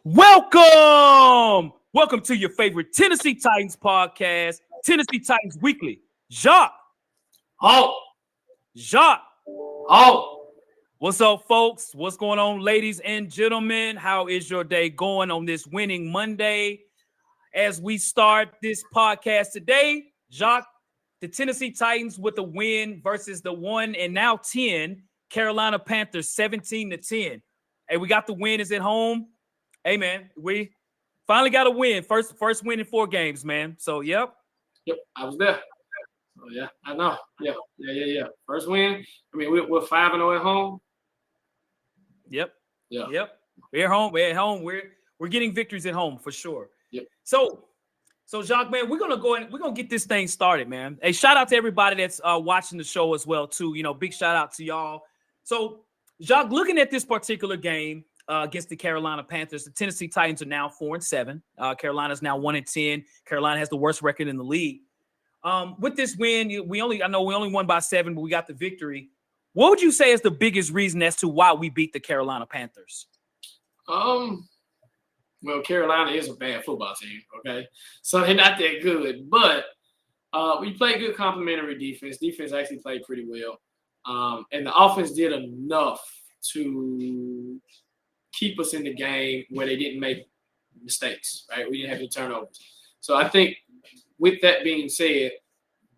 Welcome to your favorite Tennessee Titans podcast, Tennessee Titans Weekly. Jacques. What's up, folks? What's going on, ladies and gentlemen? How is your day going on this winning Monday? As we start this podcast today, Jacques, the Tennessee Titans with a win versus the 1 and now 10 Carolina Panthers, 17-10. Hey, we got the win. Is at home. Hey, man, we finally got a win. First win in 4 games, man. So, yep, I was there. So, yeah, I know. Yeah. First win. I mean, we're 5-0 at home. Yep. We're at home. We're getting victories at home for sure. Yep. So Jacques, man, we're gonna get this thing started, man. Hey, shout out to everybody that's watching the show as well, too. You know, big shout out to y'all. So, Jacques, looking at this particular game against the Carolina Panthers, the Tennessee Titans are now 4-7. Carolina's now 1-10. Carolina has the worst record in the league. With this win, we only won by 7, but we got the victory. What would you say is the biggest reason as to why we beat the Carolina Panthers? Well, Carolina is a bad football team, okay? So they're not that good. But we played good complementary defense. Defense actually played pretty well. And the offense did enough to keep us in the game where they didn't make mistakes, right? We didn't have any turnovers. So I think with that being said,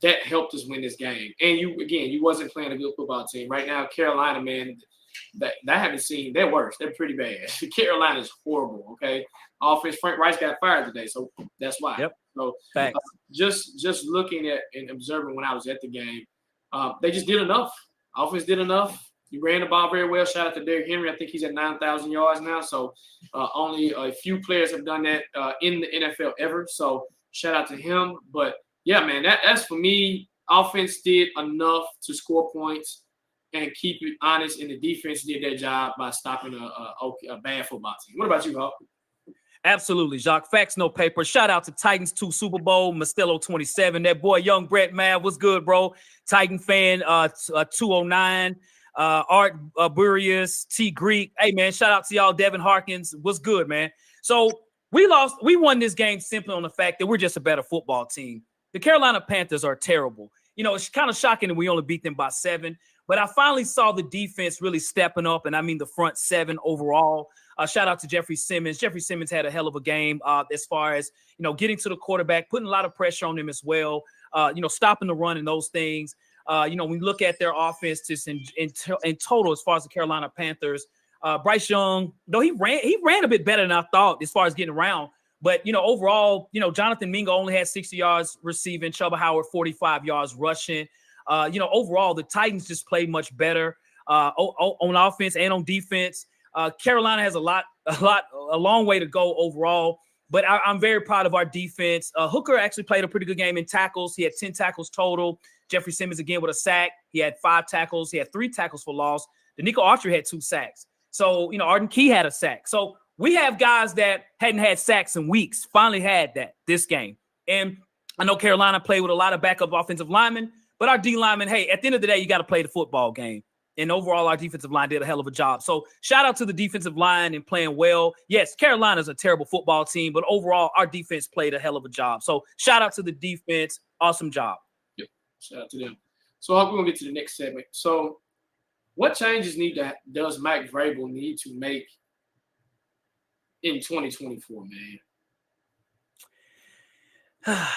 that helped us win this game. And you wasn't playing a good football team. Right now, Carolina, man, that I haven't seen, they're worse. They're pretty bad. Carolina is horrible, okay? Offense, Frank Reich got fired today, so that's why. Yep. So just looking at and observing when I was at the game, they just did enough. Offense did enough. He ran the ball very well. Shout out to Derrick Henry. I think he's at 9,000 yards now. So only a few players have done that in the NFL ever. So shout out to him. But, yeah, man, that's for me. Offense did enough to score points and keep it honest, and the defense did their job by stopping a bad football team. What about you, Hawk? Absolutely, Jacques. Facts, no paper. Shout out to Titans 2 Super Bowl, Mostello 27. That boy, young Brett Mav, what's good, bro? Titan fan 209. Art Burius, T Greek. Hey, man, shout out to y'all. Devin Harkins, what's good, man? So we won this game simply on the fact that we're just a better football team. The Carolina Panthers are terrible. You know, it's kind of shocking that we only beat them by 7, but I finally saw the defense really stepping up, and I mean the front 7 overall. Shout out to Jeffrey Simmons. Jeffrey Simmons had a hell of a game as far as, you know, getting to the quarterback, putting a lot of pressure on him as well, stopping the run and those things. When you look at their offense just in total as far as the Carolina Panthers, Bryce Young, though he ran a bit better than I thought as far as getting around. But, overall, Jonathan Mingo only had 60 yards receiving, Chuba Howard 45 yards rushing. Overall, the Titans just played much better on offense and on defense. Carolina has a long way to go overall. But I'm very proud of our defense. Hooker actually played a pretty good game in tackles. He had 10 tackles total. Jeffrey Simmons again with a sack. He had 5 tackles. He had 3 tackles for loss. Danico Autry had 2 sacks. So, Arden Key had a sack. So we have guys that hadn't had sacks in weeks, finally had that this game. And I know Carolina played with a lot of backup offensive linemen, but our D linemen, hey, at the end of the day, you got to play the football game. And overall, our defensive line did a hell of a job. So shout out to the defensive line and playing well. Yes, Carolina's a terrible football team, but overall, our defense played a hell of a job. So shout out to the defense. Awesome job. Yep. Shout out to them. So we're going to get to the next segment. So what changes does Mike Vrabel need to make in 2024, man?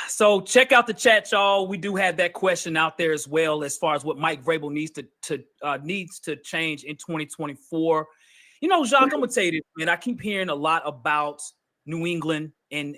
So check out the chat, y'all. We do have that question out there as well as far as what Mike Vrabel needs to change in 2024. Jacques, I'm gonna tell you this, man. I keep hearing a lot about New England and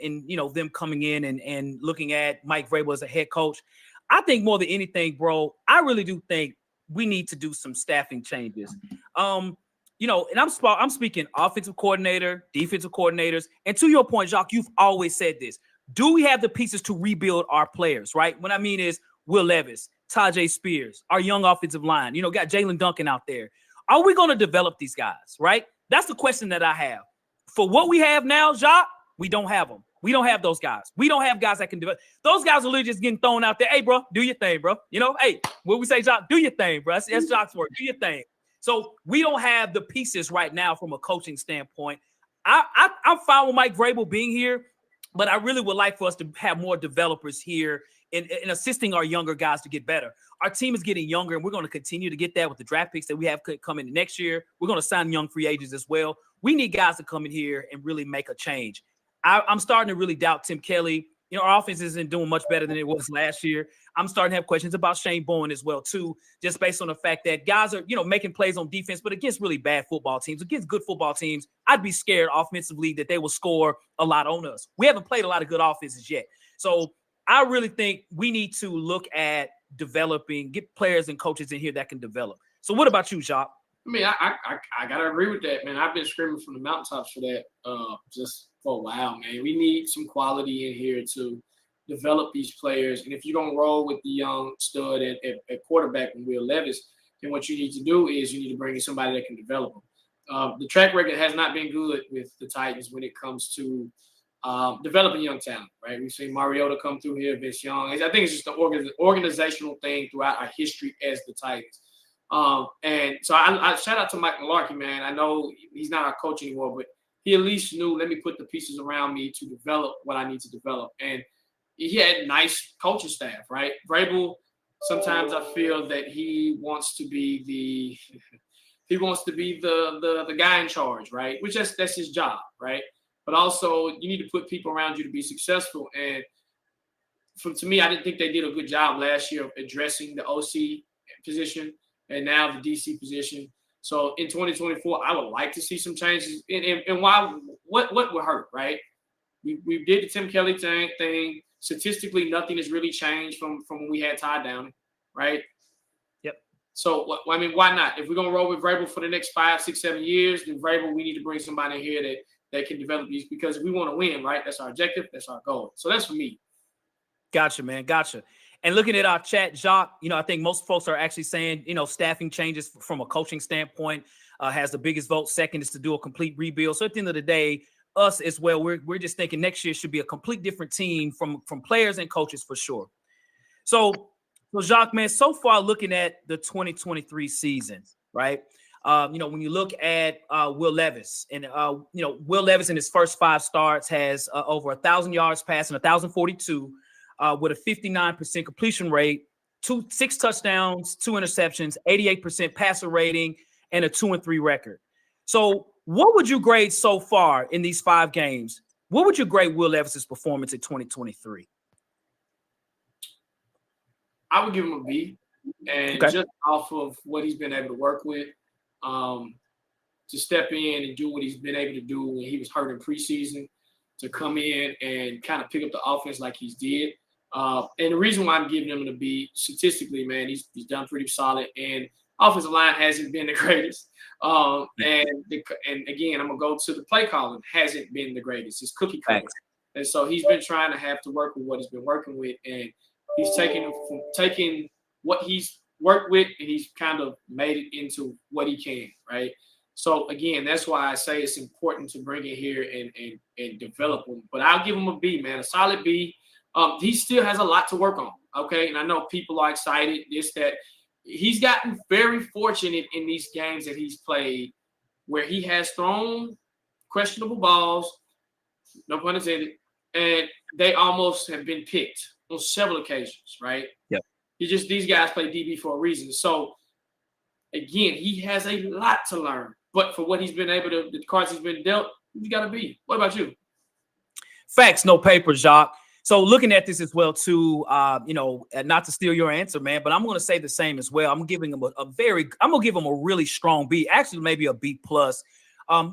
them coming in and looking at Mike Vrabel as a head coach. I think more than anything, bro, I really do think we need to do some staffing changes. And I'm speaking offensive coordinator, defensive coordinators, and to your point, Jacques, you've always said this. Do we have the pieces to rebuild our players, right? What I mean is Will Levis, Tajay Spears, our young offensive line, got Jalen Duncan out there. Are we going to develop these guys, right? That's the question that I have. For what we have now, Jacques, we don't have them. We don't have those guys. We don't have guys that can develop. Those guys are literally just getting thrown out there. Hey, bro, do your thing, bro. Hey, what we say, Jacques, do your thing, bro. That's Jacques' word. Do your thing. So we don't have the pieces right now from a coaching standpoint. I'm fine with Mike Vrabel being here, but I really would like for us to have more developers here in assisting our younger guys to get better. Our team is getting younger, and we're going to continue to get that with the draft picks that we have coming next year. We're going to sign young free agents as well. We need guys to come in here and really make a change. I'm starting to really doubt Tim Kelly. You know, our offense isn't doing much better than it was last year. I'm starting to have questions about Shane Bowen as well, too, just based on the fact that guys are, making plays on defense, but against really bad football teams, against good football teams, I'd be scared offensively that they will score a lot on us. We haven't played a lot of good offenses yet. So I really think we need to look at developing, get players and coaches in here that can develop. So what about you, Jacques? I mean, I got to agree with that, man. I've been screaming from the mountaintops for that just for a while, man. We need some quality in here to develop these players. And if you're going to roll with the young stud at quarterback and Will Levis, then what you need to do is you need to bring in somebody that can develop them. The track record has not been good with the Titans when it comes to developing young talent, right? We've seen Mariota come through here, Vince Young. I think it's just an organizational thing throughout our history as the Titans. And so I shout out to Mike Mularkey, man. I know he's not our coach anymore, but he at least knew, let me put the pieces around me to develop what I need to develop. And he had nice coaching staff, right? Vrabel, sometimes I feel that he wants to be the guy in charge, right? Which that's his job, right? But also you need to put people around you to be successful. And to me, I didn't think they did a good job last year of addressing the OC position and now the DC position. So in 2024, I would like to see some changes. And what would hurt, right? We did the Tim Kelly thing. Statistically, nothing has really changed from when we had Todd Downing, right? Yep. So, I mean, why not? If we're going to roll with Vrabel for the next 5, 6, 7 years, then Vrabel, we need to bring somebody in here that can develop these because we want to win, right? That's our objective. That's our goal. So that's for me. Gotcha, man. Gotcha. And looking at our chat, Jacques, I think most folks are actually saying, staffing changes from a coaching standpoint has the biggest vote. Second is to do a complete rebuild. So at the end of the day, us as well, we're just thinking next year should be a complete different team from players and coaches for sure. So Jacques, man, so far looking at the 2023 season, right? When you look at Will Levis, and Will Levis in his first 5 starts has over 1,000 yards passing, 1,042. With a 59% completion rate, 6 touchdowns, 2 interceptions, 88% passer rating, and a 2-3 record. So what would you grade so far in these 5 games? What would you grade Will Levis's performance in 2023? I would give him a B. And just off of what he's been able to work with, to step in and do what he's been able to do when he was hurt in preseason, to come in and kind of pick up the offense like he's did. And the reason why I'm giving him a B, statistically, man, he's done pretty solid. And offensive line hasn't been the greatest. And again, I'm going to go to the play calling. Hasn't been the greatest. It's cookie cutter. And so he's been trying to have to work with what he's been working with. And he's taking what he's worked with and he's kind of made it into what he can, right? So, again, that's why I say it's important to bring it here and develop him. But I'll give him a B, man, a solid B. He still has a lot to work on, okay? And I know people are excited. That he's gotten very fortunate in these games that he's played where he has thrown questionable balls, no pun intended, and they almost have been picked on several occasions, right? Yep. These guys play DB for a reason. So, again, he has a lot to learn. But for what he's been able to, the cards he's been dealt, he's got to be. What about you? Facts, no paper, Jacques. So looking at this as well, too, not to steal your answer, man, but I'm going to say the same as well. I'm giving him I'm going to give him a really strong B, actually maybe a B+,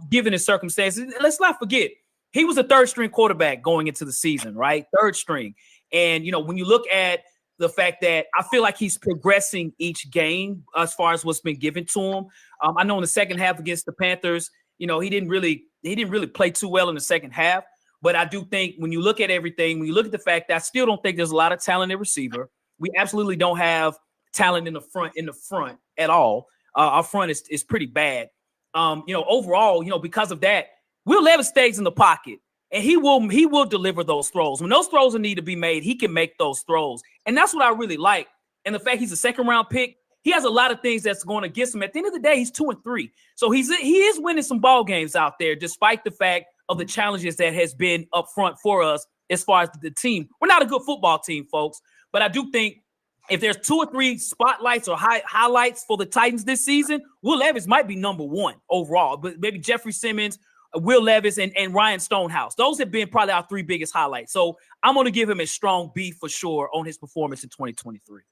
given his circumstances. Let's not forget, he was a 3rd-string quarterback going into the season, right? 3rd string. And, when you look at the fact that I feel like he's progressing each game as far as what's been given to him. I know in the second half against the Panthers, he didn't really play too well in the second half. But I do think when you look at everything, when you look at the fact that I still don't think there's a lot of talent at receiver, we absolutely don't have talent in the front at all. Our front is pretty bad. Overall, because of that, Will Levis stays in the pocket and he will deliver those throws. When those throws need to be made, he can make those throws. And that's what I really like. And the fact he's a 2nd-round pick, he has a lot of things that's going against him. At the end of the day, he's 2-3. So he is winning some ball games out there, despite the fact of the challenges that has been up front for us as far as the team. We're not a good football team, folks, but I do think if there's 2 or 3 spotlights or highlights for the Titans this season, Will Levis might be number 1 overall, but maybe Jeffrey Simmons, Will Levis, and Ryan Stonehouse. Those have been probably our 3 biggest highlights. So I'm going to give him a strong B for sure on his performance in 2023.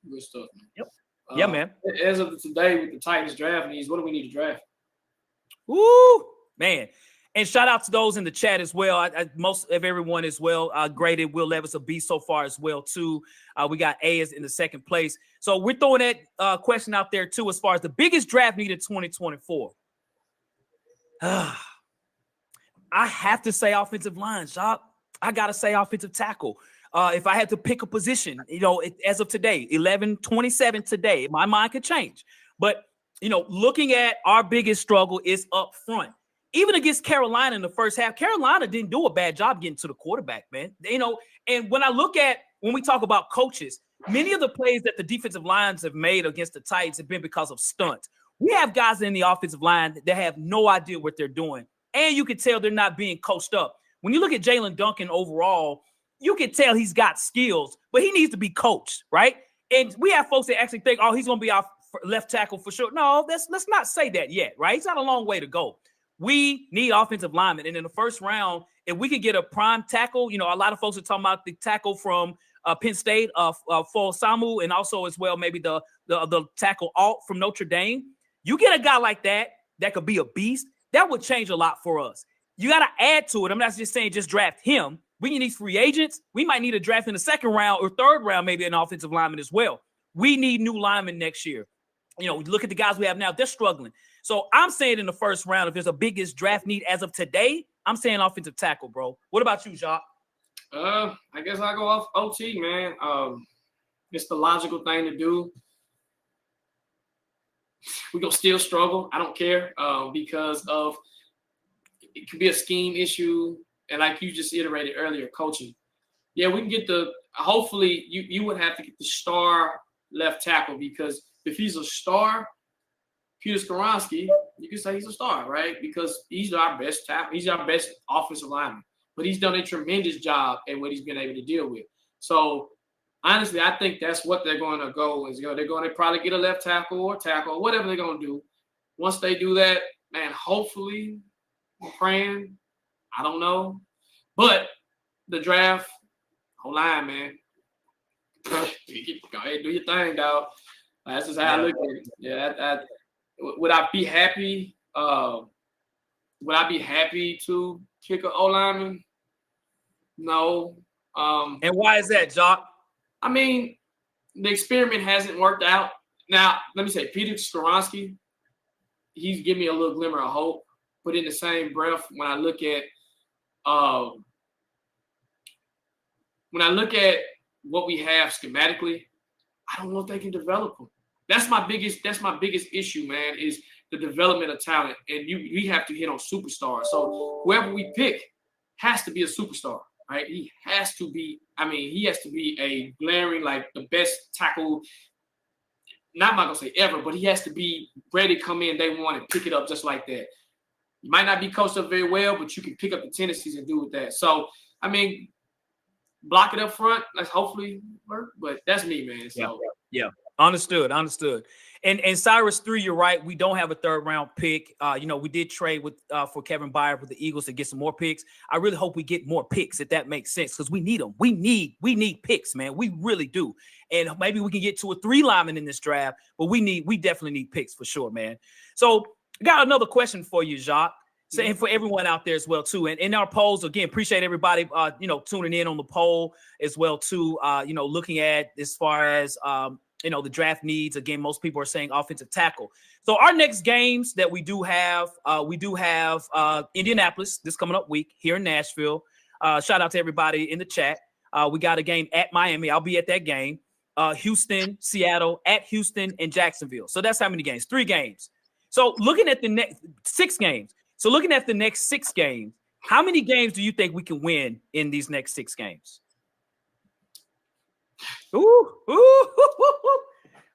Good stuff, man. Yep. Yeah, man. As of today, with the Titans draft needs, what do we need to draft? Woo, man. And shout out to those in the chat as well. Most of everyone as well graded Will Levis a B so far as well, too. We got A as in the second place. So we're throwing that question out there, too, as far as the biggest draft need in 2024. I have to say offensive line, Jacques. I got to say offensive tackle. If I had to pick a position, as of today, 11:27 today, my mind could change. But, looking at our biggest struggle is up front. Even against Carolina in the first half, Carolina didn't do a bad job getting to the quarterback, man. And when we talk about coaches, many of the plays that the defensive lines have made against the Titans have been because of stunts. We have guys in the offensive line that have no idea what they're doing. And you can tell they're not being coached up. When you look at Jalen Duncan overall, you can tell he's got skills, but he needs to be coached, right? And we have folks that actually think, oh, he's going to be our left tackle for sure. No, let's not say that yet, right? He's got a long way to go. We need offensive linemen. And in the first round, if we can get a prime tackle, a lot of folks are talking about the tackle from Penn State, for Samu, and also as well maybe the tackle Alt from Notre Dame. You get a guy like that could be a beast. That would change a lot for us. You got to add to it. I'm not just saying just draft him. We need these free agents. We might need a draft in the second round or third round, maybe an offensive lineman as well. We need new linemen next year. Look at the guys we have now. They're struggling. So I'm saying in the first round, if there's a biggest draft need as of today, I'm saying offensive tackle, bro. What about you, Jacques? I guess I'll go off OT, man. It's the logical thing to do. We're going to still struggle. I don't care because of it could be a scheme issue. And like you just iterated earlier, coaching. Yeah, we can get hopefully you would have to get the star left tackle because if he's a star, Peter Skoronski, you can say he's a star, right? Because he's our best tackle. He's our best offensive lineman. But he's done a tremendous job at what he's been able to deal with. So, honestly, I think that's what they're going to go. They're going to probably get a left tackle or whatever they're going to do. Once they do that, man, hopefully, I'm praying. I don't know. But the draft, line, man. Go ahead, do your thing, dog. That's just how I look at it. Yeah, would I be happy? Would I be happy to kick an O-lineman? No. And why is that, Jock? I mean, the experiment hasn't worked out. Now, let me say, Peter Skoronski, he's giving me a little glimmer of hope. But in the same breath, when I look at what we have schematically, I don't know if they can develop them. That's my biggest issue, man, is the development of talent. And we have to hit on superstars. So whoever we pick has to be a superstar, right? He has to be a glaring, like the best tackle. I'm not gonna say ever, but he has to be ready to come in day one and pick it up just like that. You might not be coached up very well, but you can pick up the tendencies and do with that. So, I mean, block it up front. Let's hopefully work. But that's me, man. So yeah. Understood. And Cyrus 3, you're right. We don't have a third round pick. We did trade for Kevin Byard with the Eagles to get some more picks. I really hope we get more picks, if that makes sense, because we need them. We need picks, man. We really do. And maybe we can get 2 or 3 linemen in this draft, but we definitely need picks for sure, man. So I got another question for you, Jacques. So, and for everyone out there as well, too. And in our polls, again, appreciate everybody, tuning in on the poll as well, too. Looking at as far as, the draft needs. Again, most people are saying offensive tackle. So our next games that we do have Indianapolis this coming up week here in Nashville. Shout out to everybody in the chat. We got a game at Miami. I'll be at that game. Houston, Seattle, at Houston, and Jacksonville. So that's how many games? 3 games. So looking at the next 6 games. So looking at the next 6 games, how many games do you think we can win in these next 6 games?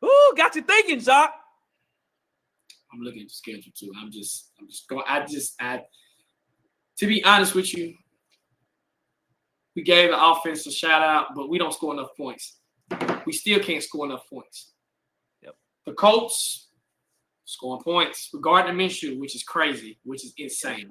Ooh, got you thinking, Jacques. I'm looking at the schedule too. I'm just going. To be honest with you, we gave the offense a shout out, but we don't score enough points. We still can't score enough points. Yep. The Colts scoring points regarding Minshew, which is crazy, which is insane.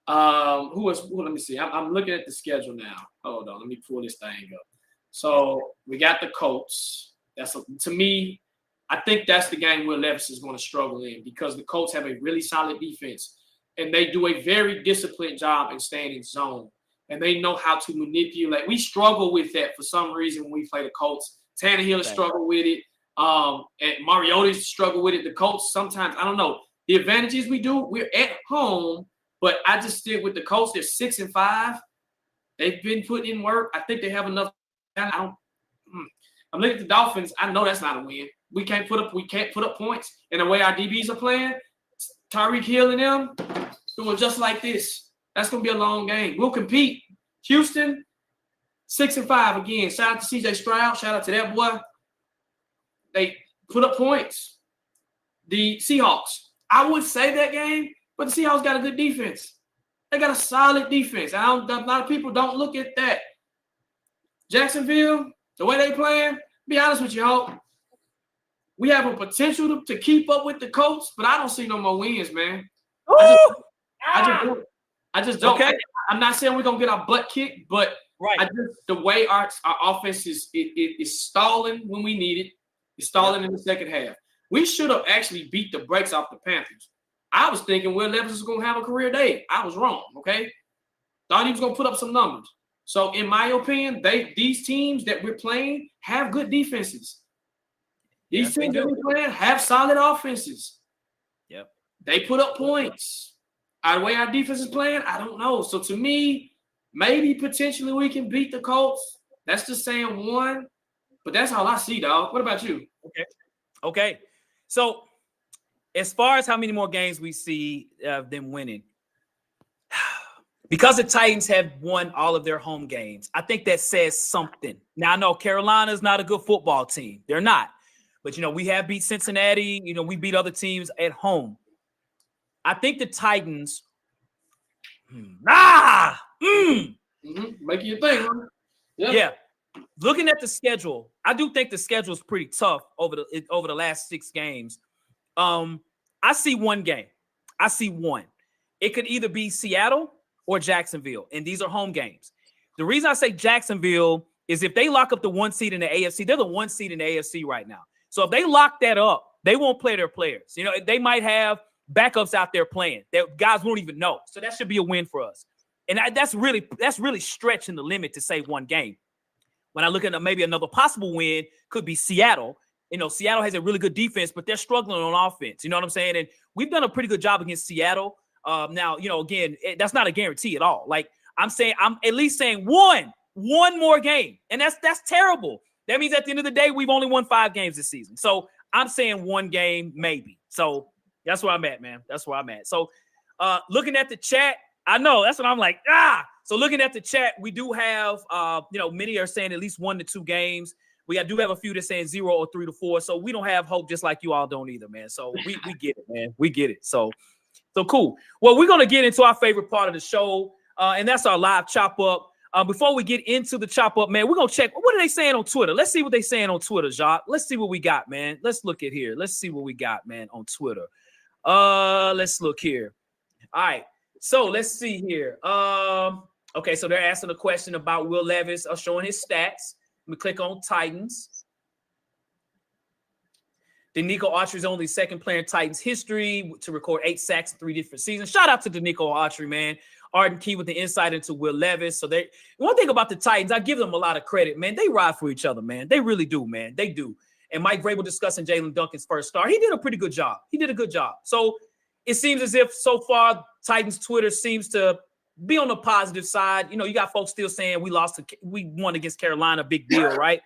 Who else? Let me see. I'm looking at the schedule now. Hold on, let me pull this thing up. So we got the Colts. To me, I think that's the game where Levis is going to struggle in because the Colts have a really solid defense and they do a very disciplined job in staying in zone. And they know how to manipulate. We struggle with that for some reason when we play the Colts. Tannehill has struggled with it. And Mariota's struggled with it. The Colts sometimes, I don't know. The advantages we do, we're at home, but I just stick with the Colts. They're 6-5. They've been putting in work. I think they have enough. I'm looking at the Dolphins. I know that's not a win. We can't put up points. And the way our DBs are playing, Tyreek Hill and them doing just like this. That's going to be a long game. We'll compete. Houston, 6-5 again. Shout out to CJ Stroud. Shout out to that boy. They put up points. The Seahawks. I would say that game, but the Seahawks got a good defense. They got a solid defense. A lot of people don't look at that. Jacksonville, the way they playing, be honest with you, Hope. We have a potential to keep up with the Colts, but I don't see no more wins, man. I just don't. Okay. I'm not saying we're gonna get our butt kicked, but the way our offense is stalling when we need it, it's stalling in the second half. We should have actually beat the brakes off the Panthers. I was thinking Will Levis was gonna have a career day. I was wrong. Okay, thought he was gonna put up some numbers. So in my opinion, these teams that we're playing have good defenses. These teams that we're playing have solid offenses. Yep. They put up points. The way our defense is playing, I don't know. So to me, maybe potentially we can beat the Colts. That's just saying one, but that's all I see, dog. What about you? Okay. So as far as how many more games we see them winning, because the Titans have won all of their home games, I think that says something. Now, I know Carolina's not a good football team. They're not. But, we have beat Cincinnati. We beat other teams at home. I think the Titans Making you think, huh? Yeah. Looking at the schedule, I do think the schedule is pretty tough over the last 6 games. I see one game. I see one. It could either be Seattle or Jacksonville, and these are home games. The reason I say Jacksonville is if they lock up the 1 seed in the AFC, they're the 1 seed in the AFC right now. So if they lock that up, they won't play their players. They might have backups out there playing that guys won't even know. So that should be a win for us. And that's really stretching the limit to say one game. When I look at maybe another possible win, could be Seattle. Seattle has a really good defense, but they're struggling on offense. You know what I'm saying? And we've done a pretty good job against Seattle. Now, again, that's not a guarantee at all. Like I'm at least saying one more game. And that's terrible. That means at the end of the day, we've only won 5 games this season. So I'm saying one game, maybe. So that's where I'm at, man. That's where I'm at. So looking at the chat, I know that's what I'm like. So looking at the chat, we do have, many are saying at least 1 to 2 games. We do have a few that's saying 0 or 3 to 4. So we don't have hope just like you all don't either, man. So we get it, man. We get it. So cool. Well, we're going to get into our favorite part of the show, and that's our live chop up. Before we get into the chop up, man, we're going to check. What are they saying on Twitter? Let's see what they're saying on Twitter, Jacques. Let's see what we got, man. Let's look at here. Let's see what we got, man, on Twitter. Let's look here. All right. So let's see here. Okay, so they're asking a question about Will Levis showing his stats. Let me click on Titans. Danico Autry is only the 2nd player in Titans history to record 8 sacks in 3 different seasons. Shout out to Danico Autry, man. Arden Key with the insight into Will Levis. So one thing about the Titans, I give them a lot of credit, man. They ride for each other, man. They really do, man. They do. And Mike Vrabel discussing Jalen Duncan's first start. He did a pretty good job. He did a good job. So it seems as if so far Titans Twitter seems to be on the positive side. You got folks still saying we won against Carolina, big deal, right?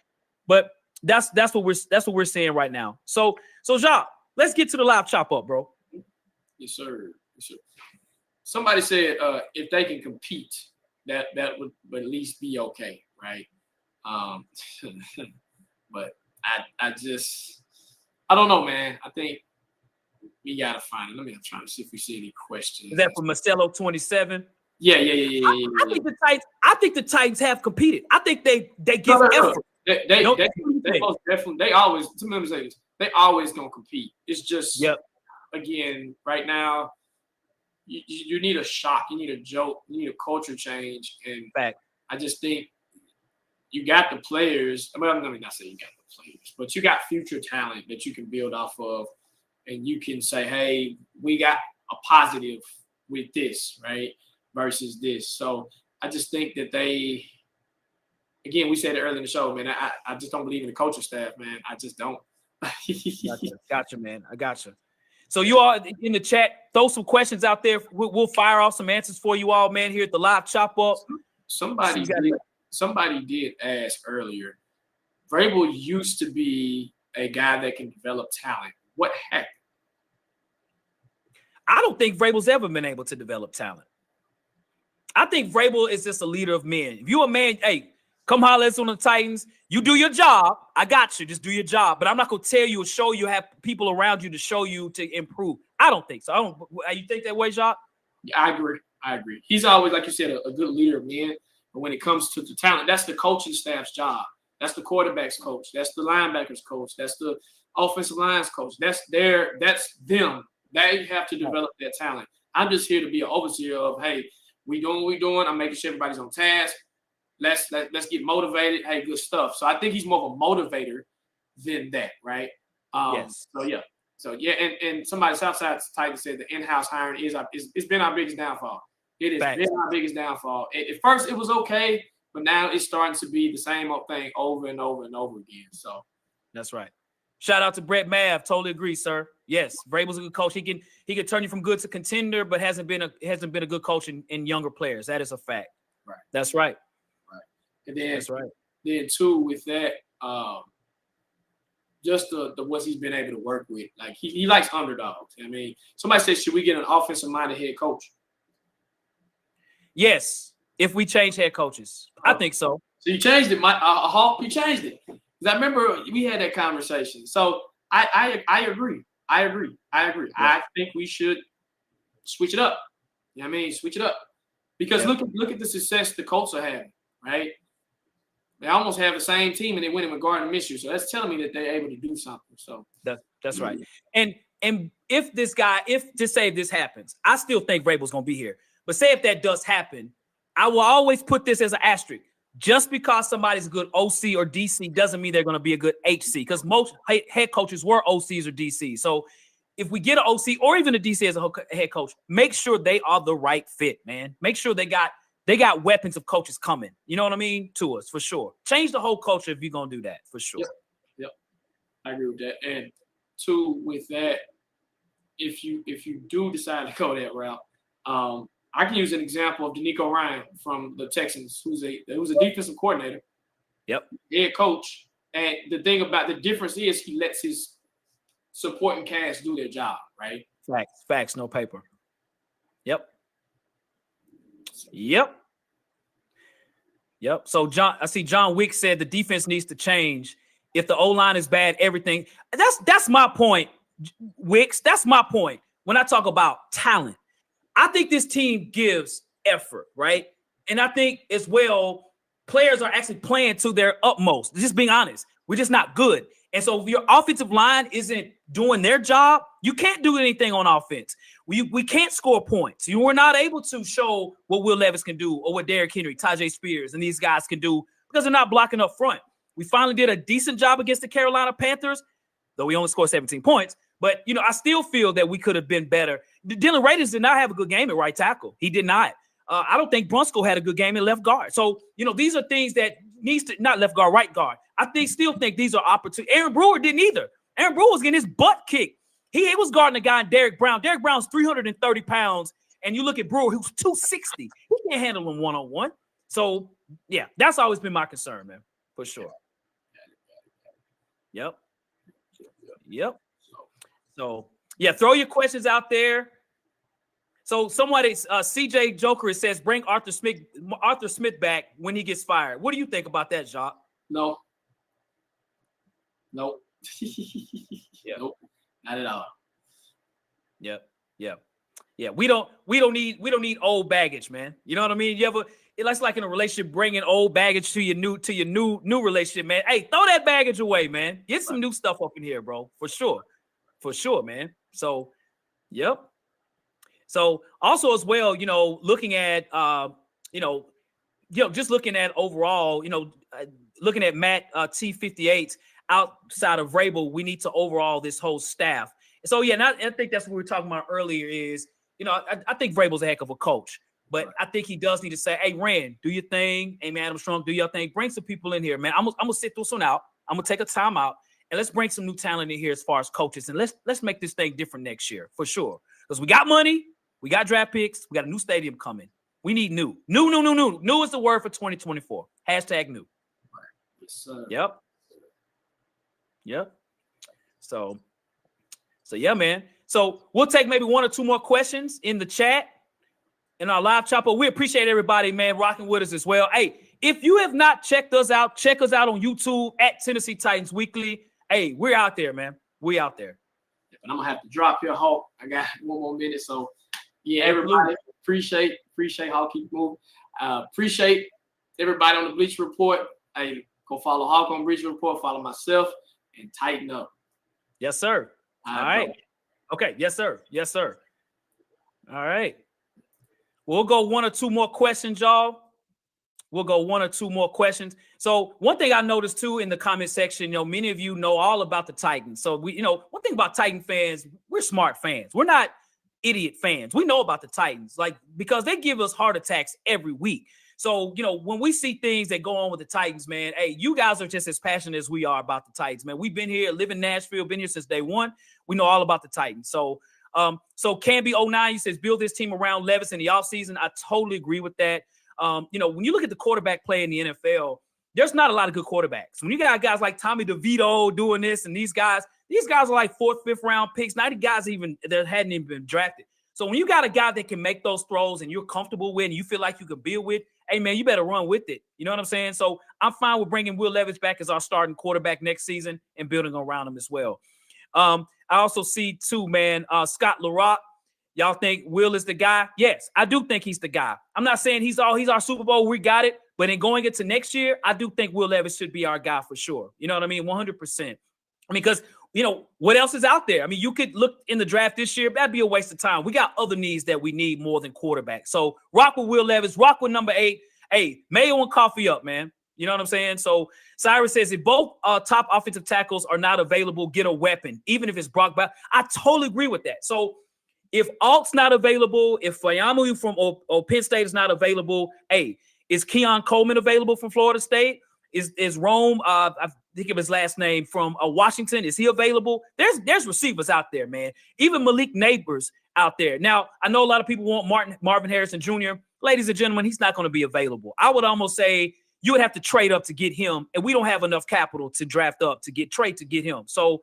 But that's what we're saying right now. So Jacques, let's get to the live chop up, bro. Yes, sir. Somebody said if they can compete, that would at least be okay, right? But I just I don't know, man. I think we gotta find it. Let me try to see if we see any questions. Is that for Marcelo 27? Yeah. I think the Titans have competed. I think they give effort. They most definitely. They always. Let me say this. They always gonna compete. It's just again right now. You need a shock. You need a jolt. You need a culture change. And I just think you got the players. I mean, let me not say you got the players, but you got future talent that you can build off of, and you can say, "Hey, we got a positive with this, right?" Versus this. So I just think that they. Again, we said it earlier in the show, man. I just don't believe in the coaching staff, man. I just don't. Gotcha, man. I gotcha. So you all in the chat, throw some questions out there. We'll fire off some answers for you all, man, here at the live chop up. Somebody did ask earlier. Vrabel used to be a guy that can develop talent. What happened? I don't think Vrabel's ever been able to develop talent. I think Vrabel is just a leader of men. If you're a man, hey, come holler at us on the Titans. You do your job. I got you. Just do your job. But I'm not going to tell you or show you, have people around you to show you to improve. I don't think so. You think that way, Jacques? Yeah, I agree. He's always, like you said, a good leader of men. But when it comes to the talent, that's the coaching staff's job. That's the quarterback's coach. That's the linebackers coach. That's the offensive line's coach. That's them. They have to develop their talent. I'm just here to be an overseer of, hey, we doing what we doing. I'm making sure everybody's on task. Let's get motivated. Hey, good stuff. So I think he's more of a motivator than that, right? Yes. So yeah. And somebody Southside Titan said the in-house hiring it's been our biggest downfall. It has been our biggest downfall. At first it was okay, but now it's starting to be the same old thing over and over and over again. So that's right. Shout out to Brett Mav. Totally agree, sir. Yes, Vrabel's a good coach. He can turn you from good to contender, but hasn't been a good coach in younger players. That is a fact. Right. That's right. And then, that's right. Then too, with that, just the what he's been able to work with. Like he likes underdogs. I mean, somebody said, should we get an offensive-minded head coach? Yes, if we change head coaches, I think so. So you changed it, Hawk. You changed it. Because I remember we had that conversation. So I agree. Yeah. I think we should switch it up. You know what I mean? Switch it up. Because look at the success the Colts are having, right? They almost have the same team and they win it with Gardner Minshew. So that's telling me that they're able to do something. So that's right. And if this happens, I still think Vrabel's gonna be here. But say if that does happen, I will always put this as an asterisk. Just because somebody's a good OC or DC doesn't mean they're going to be a good HC, because most head coaches were OCs or DCs. So if we get an OC or even a DC as a head coach, make sure they are the right fit, man. Make sure they got weapons of coaches coming. You know what I mean? To us, for sure. Change the whole culture if you're going to do that, for sure. Yep. I agree with that. And two, with that, if you do decide to go that route, I can use an example of D'Amico Ryan from the Texans, who's a defensive coordinator. Yep. Head coach. And the thing about the difference is he lets his supporting cast do their job, right? Facts, no paper. Yep. So I see John Wick said the defense needs to change. If the O-line is bad, everything. That's my point, Wicks. That's my point. When I talk about talent, I think this team gives effort, right? And I think as well, players are actually playing to their utmost. Just being honest, we're just not good. And so if your offensive line isn't doing their job, you can't do anything on offense. We can't score points. You were not able to show what Will Levis can do or what Derrick Henry, Tajay Spears, and these guys can do because they're not blocking up front. We finally did a decent job against the Carolina Panthers, though we only scored 17 points. But, I still feel that we could have been better. Dylan Radins did not have a good game at right tackle. He did not. I don't think Brunskill had a good game at left guard. So, these are things that needs to – not left guard, right guard. I still think these are opportunities. Aaron Brewer didn't either. Aaron Brewer was getting his butt kicked. He was guarding a guy in Derek Brown. Derek Brown's 330 pounds, and you look at Brewer, who's 260. He can't handle him one-on-one. So, yeah, that's always been my concern, man, for sure. Yep. So, yeah, throw your questions out there. So somebody, CJ Joker says, bring Arthur Smith back when he gets fired. What do you think about that, Jacques? No. Yeah. Nope, not at all. Yep. Yep. Yeah. We don't need old baggage, man. You know what I mean? It's like in a relationship, bringing old baggage to your new relationship, man. Hey, throw that baggage away, man. Get some new stuff up in here, bro. For sure, man. So, yep. So also as well, looking at, just looking at overall, looking at Matt T58 outside of Vrabel, we need to overhaul this whole staff. So yeah, and I think that's what we were talking about earlier is, I think Vrabel's a heck of a coach, but I think he does need to say, hey, Ren, do your thing. Hey, man, Adam Strong, do your thing. Bring some people in here, man. I'm gonna sit this one out. I'm gonna take a time out and let's bring some new talent in here as far as coaches, and let's make this thing different next year for sure. Because we got money, we got draft picks, we got a new stadium coming. We need new. New is the word for 2024. Hashtag new. Yes, sir. Yep. So yeah, man. So we'll take maybe one or two more questions in the chat in our live chat. But we appreciate everybody, man, rocking with us as well. Hey, if you have not checked us out, check us out on YouTube at Tennessee Titans Weekly. Hey, we're out there, man. We out there. And I'm gonna have to drop your Hawk. I got one more minute, so yeah, everybody appreciate Hawk. Keep moving. Appreciate everybody on the Bleacher Report. Hey, go follow Hawk on Bleacher Report. Follow myself and tighten up. Yes, sir. All right. Bro. Okay. Yes, sir. All right. We'll go one or two more questions, y'all. So one thing I noticed too in the comment section, many of you know all about the Titans. So we, one thing about Titan fans, we're smart fans. We're not idiot fans. We know about the Titans, because they give us heart attacks every week. So, when we see things that go on with the Titans, man, hey, you guys are just as passionate as we are about the Titans, man. We've been here, live in Nashville, been here since day one. We know all about the Titans. So Canby09, he says, build this team around Levis in the offseason. I totally agree with that. When you look at the quarterback play in the NFL, there's not a lot of good quarterbacks. When you got guys like Tommy DeVito doing this, and these guys are like 4th, 5th round picks. 90 guys that hadn't even been drafted. So when you got a guy that can make those throws and you're comfortable with and you feel like you can build with, hey, man, you better run with it. You know what I'm saying? So I'm fine with bringing Will Levis back as our starting quarterback next season and building around him as well. I also see, too, man, Scott LaRock. Y'all think Will is the guy? Yes, I do think he's the guy. I'm not saying he's our Super Bowl. We got it. But in going into next year, I do think Will Levis should be our guy for sure. You know what I mean? 100%. I mean, because what else is out there? I mean, you could look in the draft this year. That'd be a waste of time. We got other needs that we need more than quarterback. So rock with Will Levis. Rock with number 8. Hey, Mayo and coffee up, man. You know what I'm saying? So Cyrus says, if both top offensive tackles are not available, get a weapon, even if it's Brock Bowers. I totally agree with that. So if Alt's not available, if Fayamu from Penn State is not available, hey, is Keon Coleman available from Florida State? Is Rome, I think of his last name, from Washington, is he available? There's receivers out there, man. Even Malik Neighbors out there. Now, I know a lot of people want Marvin Harrison Jr. Ladies and gentlemen, he's not going to be available. I would almost say you would have to trade up to get him, and we don't have enough capital to draft up to get him. So,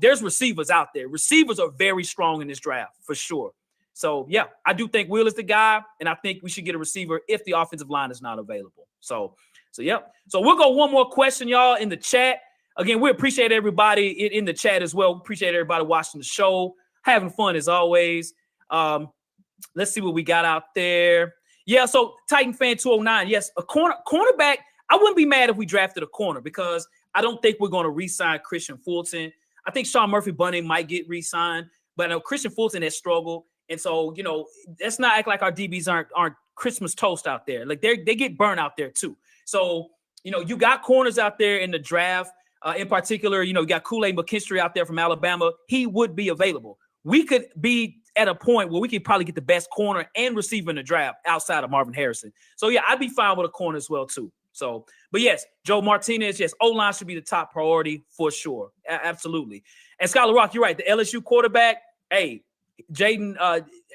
there's receivers out there. Receivers are very strong in this draft for sure. So, yeah, I do think Will is the guy, and I think we should get a receiver if the offensive line is not available. So, yep. So we'll go one more question, y'all, in the chat. Again, we appreciate everybody in the chat as well. We appreciate everybody watching the show, having fun as always. Let's see what we got out there. Yeah, so Titan Fan 209, yes, a cornerback. I wouldn't be mad if we drafted a corner because I don't think we're going to re-sign Christian Fulton. I think Sean Murphy-Bunting might get re-signed, but I know Christian Fulton has struggled. And so, let's not act like our DBs aren't Christmas toast out there. Like they get burned out there too. So, you got corners out there in the draft. In particular, you got Kool-Aid McKinstry out there from Alabama. He would be available. We could be at a point where we could probably get the best corner and receiver in the draft outside of Marvin Harrison. So, yeah, I'd be fine with a corner as well too. So, but yes, Joe Martinez, yes, O-line should be the top priority for sure. Absolutely. And Skylar Rock, you're right. The LSU quarterback, hey, Jaden,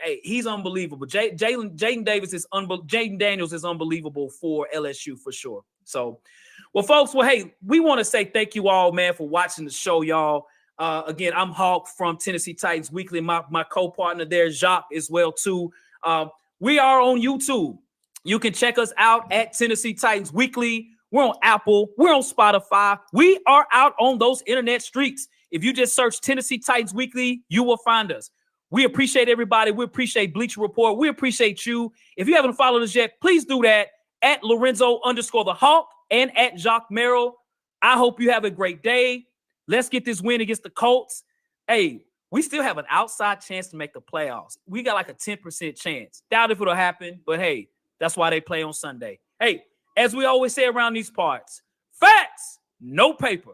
hey, he's unbelievable. Jaden Daniels is unbelievable for LSU for sure. So, well, folks, hey, we want to say thank you all, man, for watching the show, y'all. Again, I'm Hawk from Tennessee Titans Weekly. My co-partner there, Jacques, as well too. We are on YouTube. You can check us out at Tennessee Titans Weekly. We're on Apple. We're on Spotify. We are out on those internet streets. If you just search Tennessee Titans Weekly, you will find us. We appreciate everybody. We appreciate Bleacher Report. We appreciate you. If you haven't followed us yet, please do that at Lorenzo_the_Hawk and at Jacques Merrill. I hope you have a great day. Let's get this win against the Colts. Hey, we still have an outside chance to make the playoffs. We got like a 10% chance. Doubt if it'll happen, but hey, that's why they play on Sunday. Hey, as we always say around these parts, facts, no paper.